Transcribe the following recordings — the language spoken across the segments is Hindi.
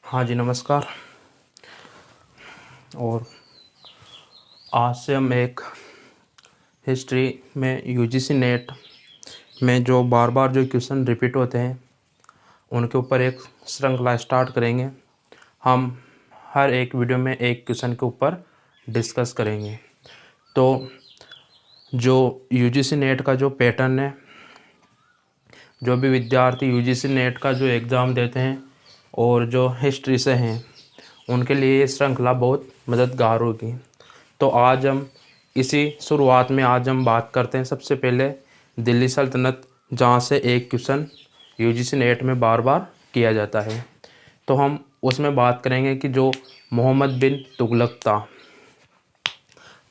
हाँ जी, नमस्कार। और आज से हम एक हिस्ट्री में यूजीसी नेट में जो बार बार जो क्वेश्चन रिपीट होते हैं उनके ऊपर एक श्रृंखला स्टार्ट करेंगे। हम हर एक वीडियो में एक क्वेश्चन के ऊपर डिस्कस करेंगे। तो जो यूजीसी नेट का जो पैटर्न है, जो भी विद्यार्थी यूजीसी नेट का जो एग्ज़ाम देते हैं और जो हिस्ट्री से हैं उनके लिए ये श्रृंखला बहुत मददगार होगी। तो आज हम इसी शुरुआत में आज हम बात करते हैं सबसे पहले दिल्ली सल्तनत, जहाँ से एक क्वेश्चन यूजीसी नेट में बार बार किया जाता है। तो हम उसमें बात करेंगे कि जो मोहम्मद बिन तुगलक था,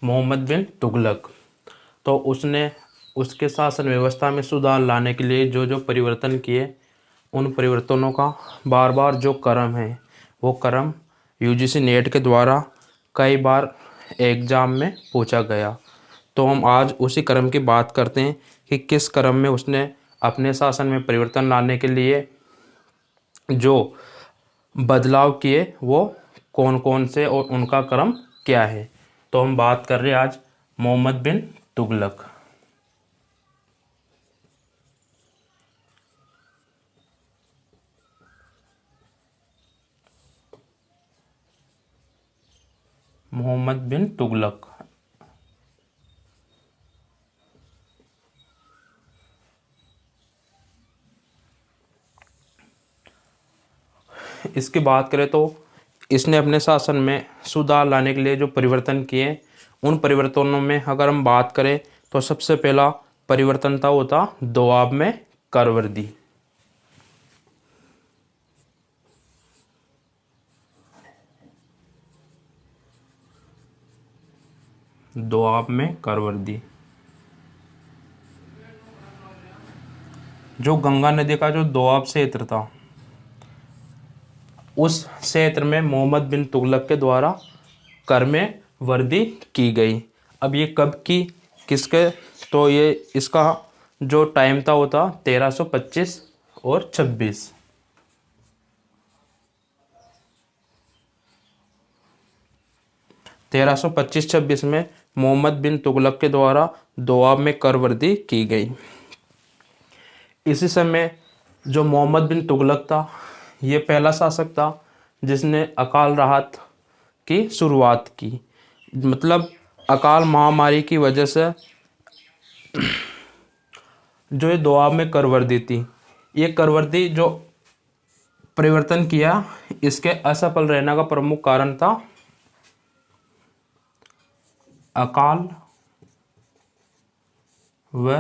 मोहम्मद बिन तुगलक, तो उसने उसके शासन व्यवस्था में सुधार लाने के लिए जो जो परिवर्तन किए, उन परिवर्तनों का बार बार जो क्रम है वो क्रम यूजीसी नेट के द्वारा कई बार एग्ज़ाम में पूछा गया। तो हम आज उसी क्रम की बात करते हैं कि किस क्रम में उसने अपने शासन में परिवर्तन लाने के लिए जो बदलाव किए वो कौन कौन से और उनका क्रम क्या है। तो हम बात कर रहे हैं आज मोहम्मद बिन तुगलक। मोहम्मद बिन तुगलक इसकी बात करें तो इसने अपने शासन में सुधार लाने के लिए जो परिवर्तन किए, उन परिवर्तनों में अगर हम बात करें तो सबसे पहला परिवर्तन था वो था दोआब में करवर्दी। दोआब में करवर्दी, जो गंगा नदी का जो दोआब क्षेत्र था उस क्षेत्र में मोहम्मद बिन तुगलक के द्वारा कर में वृद्धि की गई। अब ये कब की, किसके, तो ये इसका जो टाइम था वो था 1325 और 26। 1325-26 में मोहम्मद बिन तुगलक के द्वारा दोआब में कर वृद्धि की गई। इसी समय जो मोहम्मद बिन तुगलक था ये पहला शासक था जिसने अकाल राहत की शुरुआत की। मतलब अकाल महामारी की वजह से जो ये दोआब में कर वृद्धि थी, ये कर वृद्धि जो परिवर्तन किया, इसके असफल रहने का प्रमुख कारण था अकाल व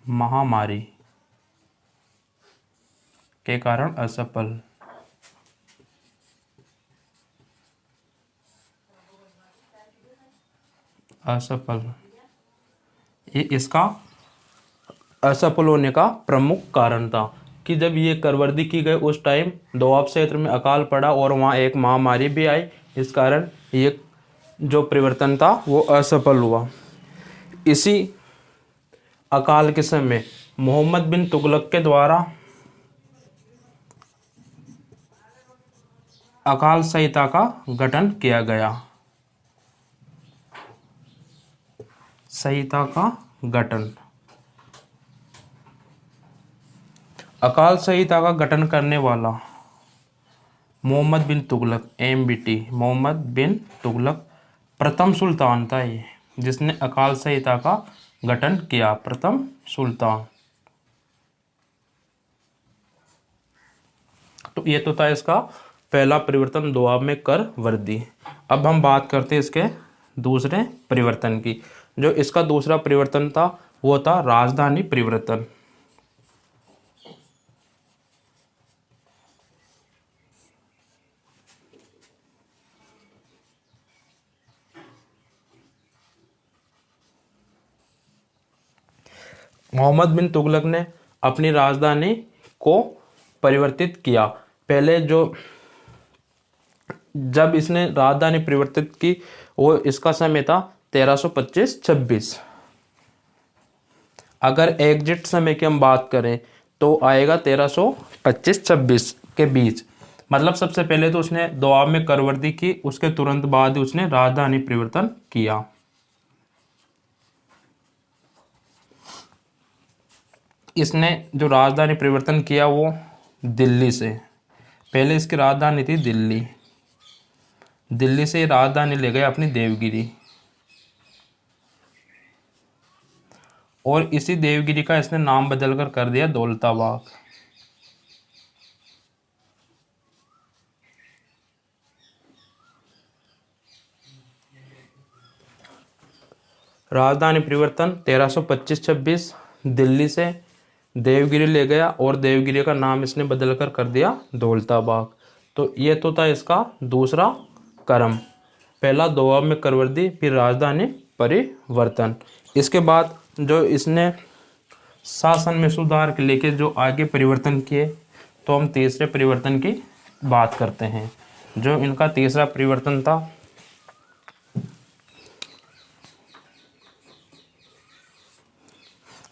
महामारी के कारण असफल। ये इसका असफल होने का प्रमुख कारण था कि जब ये करवर्दी की गई उस टाइम दोआब क्षेत्र में अकाल पड़ा और वहाँ एक महामारी भी आई, इस कारण ये जो परिवर्तन था वो असफल हुआ। इसी अकाल के समय मोहम्मद बिन तुगलक के द्वारा अकाल संहिता का गठन किया गया। संहिता का गठन, अकाल संहिता का गठन करने वाला मोहम्मद बिन तुगलक, MBT, मोहम्मद बिन तुगलक प्रथम सुल्तान था ये, जिसने अकाल संहिता का गठन किया। प्रथम सुल्तान। तो ये तो था इसका पहला परिवर्तन, दोआब में कर वृद्धि। अब हम बात करते हैं इसके दूसरे परिवर्तन की। जो इसका दूसरा परिवर्तन था वो था राजधानी परिवर्तन। मोहम्मद बिन तुगलक ने अपनी राजधानी को परिवर्तित किया। पहले जो जब इसने राजधानी परिवर्तित की वो इसका समय था 1325-26। अगर एग्जिट समय की हम बात करें तो आएगा 1325-26। के बीच, मतलब सबसे पहले तो उसने दोआब में करवर्दी की, उसके तुरंत बाद उसने राजधानी परिवर्तन किया। इसने जो राजधानी परिवर्तन किया वो दिल्ली से, पहले इसकी राजधानी थी दिल्ली, दिल्ली से राजधानी ले गए अपनी देवगिरी, और इसी देवगिरी का इसने नाम बदलकर कर दिया दौलताबाग। राजधानी परिवर्तन 1325-26 दिल्ली से देवगिरी ले गया और देवगिरी का नाम इसने बदलकर कर दिया दौलताबाग। तो ये तो था इसका दूसरा कर्म, पहला दोआब में करवर्दी, फिर राजधानी परिवर्तन। इसके बाद जो इसने शासन में सुधार के लेके जो आगे परिवर्तन किए, तो हम तीसरे परिवर्तन की बात करते हैं। जो इनका तीसरा परिवर्तन था,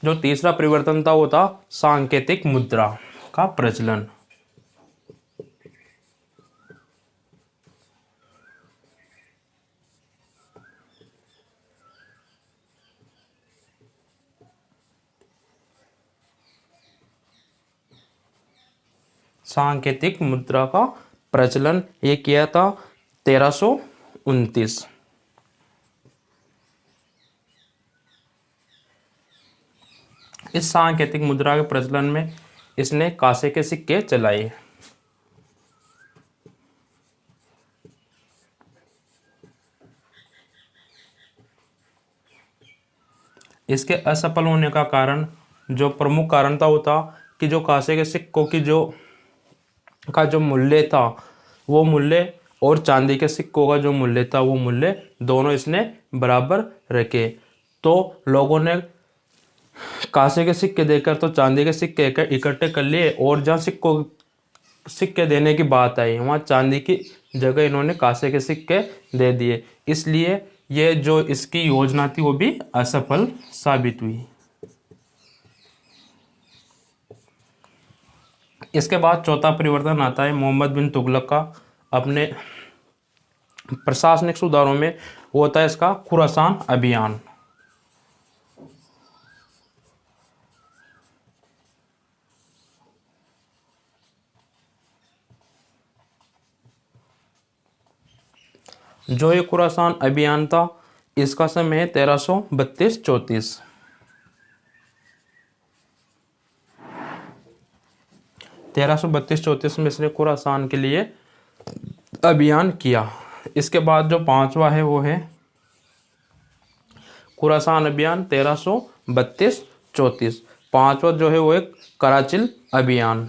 जो तीसरा परिवर्तन था वो था सांकेतिक मुद्रा का प्रचलन। सांकेतिक मुद्रा का प्रचलन ये किया था 1329। इस सांकेतिक मुद्रा के प्रचलन में इसने कांसे के सिक्के चलाए। इसके असफल होने का कारण, जो प्रमुख कारण था वो था कि जो कांसे के सिक्कों की जो मूल्य था वो मूल्य, और चांदी के सिक्कों का जो मूल्य था वो मूल्य, दोनों इसने बराबर रखे। तो लोगों ने कांसे के सिक्के देकर तो चांदी के सिक्के इकट्ठे कर लिए, और जहाँ सिक्के देने की बात आई वहाँ चांदी की जगह इन्होंने कांसे के सिक्के दे दिए। इसलिए ये जो इसकी योजना थी वो भी असफल साबित हुई। इसके बाद चौथा परिवर्तन आता है मोहम्मद बिन तुगलक का अपने प्रशासनिक सुधारों में, वो होता है इसका खुरासान अभियान। जो ये खुरासान अभियान था इसका समय है 1332-34। 1332-34 में इसने खुरासान के लिए अभियान किया। इसके बाद जो पांचवा है वो है खुरासान अभियान 1332-34। पांचवा जो है वो एक कराचिल अभियान।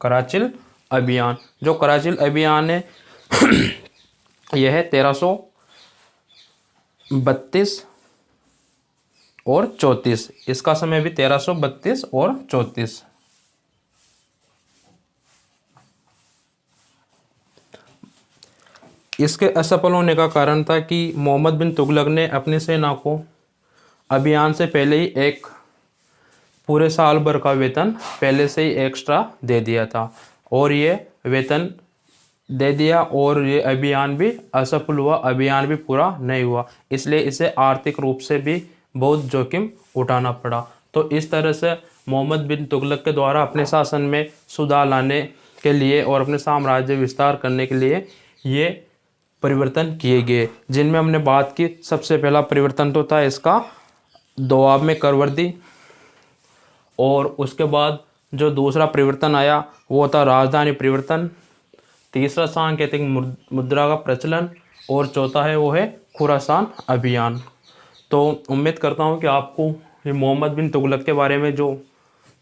कराचिल अभियान, जो कराचिल अभियान है यह है 1332 और 34। इसका समय भी 1332 और 34। इसके असफल होने का कारण था कि मोहम्मद बिन तुगलक ने अपनी सेना को अभियान से पहले ही एक पूरे साल भर का वेतन पहले से ही एक्स्ट्रा दे दिया था, और ये वेतन दे दिया और ये अभियान भी असफल हुआ, अभियान भी पूरा नहीं हुआ। इसलिए इसे आर्थिक रूप से भी बहुत जोखिम उठाना पड़ा। तो इस तरह से मोहम्मद बिन तुगलक के द्वारा अपने शासन में सुधार लाने के लिए और अपने साम्राज्य विस्तार करने के लिए ये परिवर्तन किए गए, जिनमें हमने बात की। सबसे पहला परिवर्तन तो था इसका दोआब में करवर्दी, और उसके बाद जो दूसरा परिवर्तन आया वो था राजधानी परिवर्तन, तीसरा सांकेतिक मुद्रा का प्रचलन, और चौथा है वो है खुरासान अभियान। तो उम्मीद करता हूँ कि आपको ये मोहम्मद बिन तुगलक के बारे में जो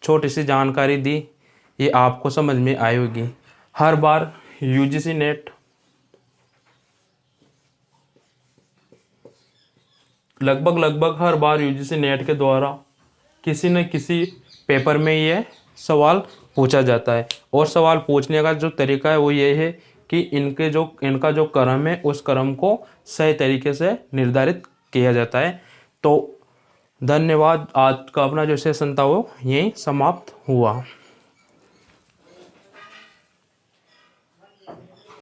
छोटी सी जानकारी दी ये आपको समझ में आई होगी। हर बार यूजीसी नेट लगभग हर बार यूजीसी नेट के द्वारा किसी न किसी पेपर में ये सवाल पूछा जाता है, और सवाल पूछने का जो तरीका है वो ये है कि इनका जो कर्म है उस कर्म को सही तरीके से निर्धारित किया जाता है। तो धन्यवाद। आज का अपना जो सेशन था वो यहीं समाप्त हुआ।